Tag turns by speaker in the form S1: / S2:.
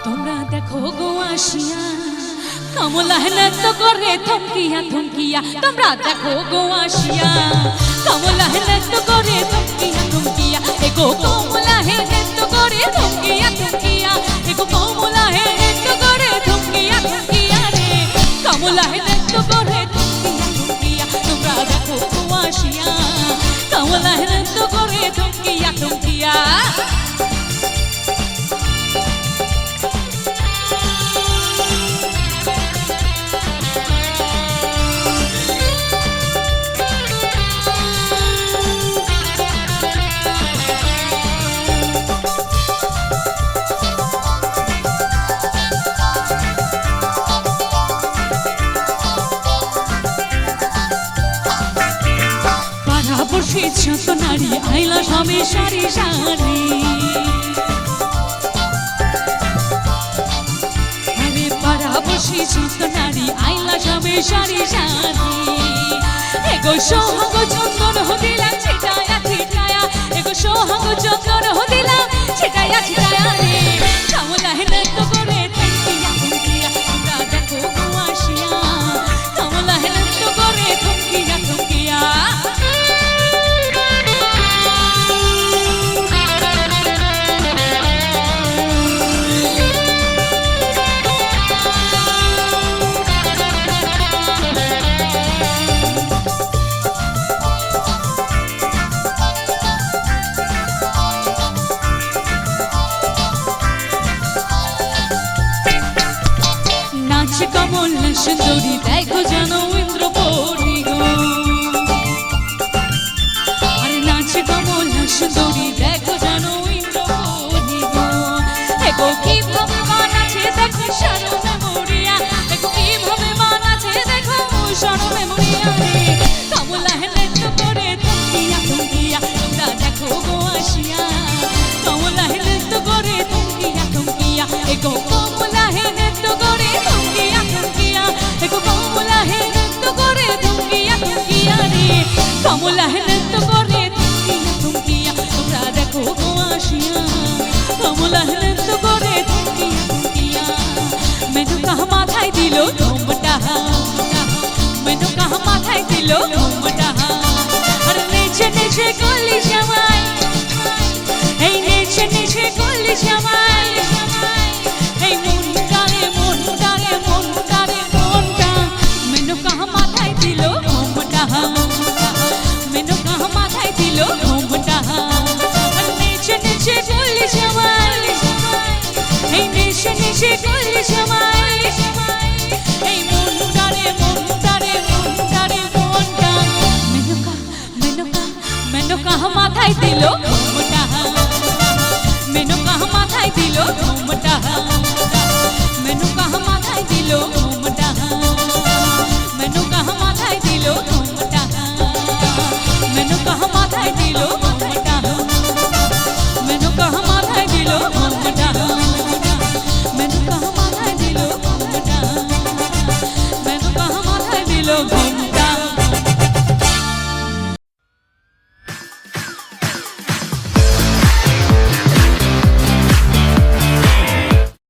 S1: তোমরা দেখো গো আসিয়া কমলা নৃত্য করে থমকিয়া থমকিয়া। তোমরা দেখো গো আসিয়া কমলা নৃত্য করে থমকিয়া থমকিয়া। এগো কমলা নৃত্য করে থমকিয়া থমকিয়া। এগো কমলা নৃত্য করে থমকিয়া থমকিয়া রে। কমলা নৃত্য করে থমকিয়া থমকিয়া। তোমরা দেখো গো আসিয়া কমলা নৃত্য করে থমকিয়া থমকিয়া। যত নারী আইলা সবে সারি সারি। আরে পাড়া বসে যত নারী আইলা সবে সারি সারি। এগো সোহাগ চন্দন হদিলাম ছিটায়া ছিটায়া। এগো সোহাগ চন্দন হদিলাম ছিটায়া ছিটায়া রে। কমলা নৃত্য করে থমকিয়া থমকিয়া। তোমরা দেখো গো আসিয়া কমলা নৃত্য করে থমকিয়া থমকিয়া। কমলা সুন্দরী দেখো জানো ইন্দ্রপরি গো। আরে নাচে কমলা সুন্দরী দেখো জানো ইন্দ্রপরি গো। এগো কিভাবে বানাচ্ছে দেখো শরমে মরিয়া। এগো কিভাবে বানাচ্ছে দেখো শরমে মরিয়া রে। কমলা নৃত্য করে থমকিয়া থমকিয়া। তোমরা দেখো গো আসিয়া কমলা নৃত্য করে থমকিয়া থমকিয়া। এগো কমলা নৃত্য করে থমকিয়া থমকিয়া। এগো কমলা নৃত্য করে থমকিয়া থমকিয়া রে। কমলা নৃত্য করে থমকিয়া থমকিয়া। তোমরা দেখো গো আসিয়া কমলা নৃত্য করে থমকিয়া থমকিয়া। মেনকা মাথায় দিল ঘোমটা। মেনকা মাথায় দিল ঘোমটা। আর নেচে নেচে করলি সবাই। এই নেচে নেচে করলি সবাই। এই মনটারে মনটারে মনটারে মনটা। মেনকা মাথায় দিল ঘোমটা। মেনকা মাথায় দিল ঘোমটা। আর নেচে নেচে করলি সবাই। এই নেচে নেচে করলি সবাই। এই মনটারে মনটারে মনটারে মনটা। মেনকা মেনকা মেনকা মাথায় দিল ঘোমটা। মেনকা মাথায় দিল ঘোমটা।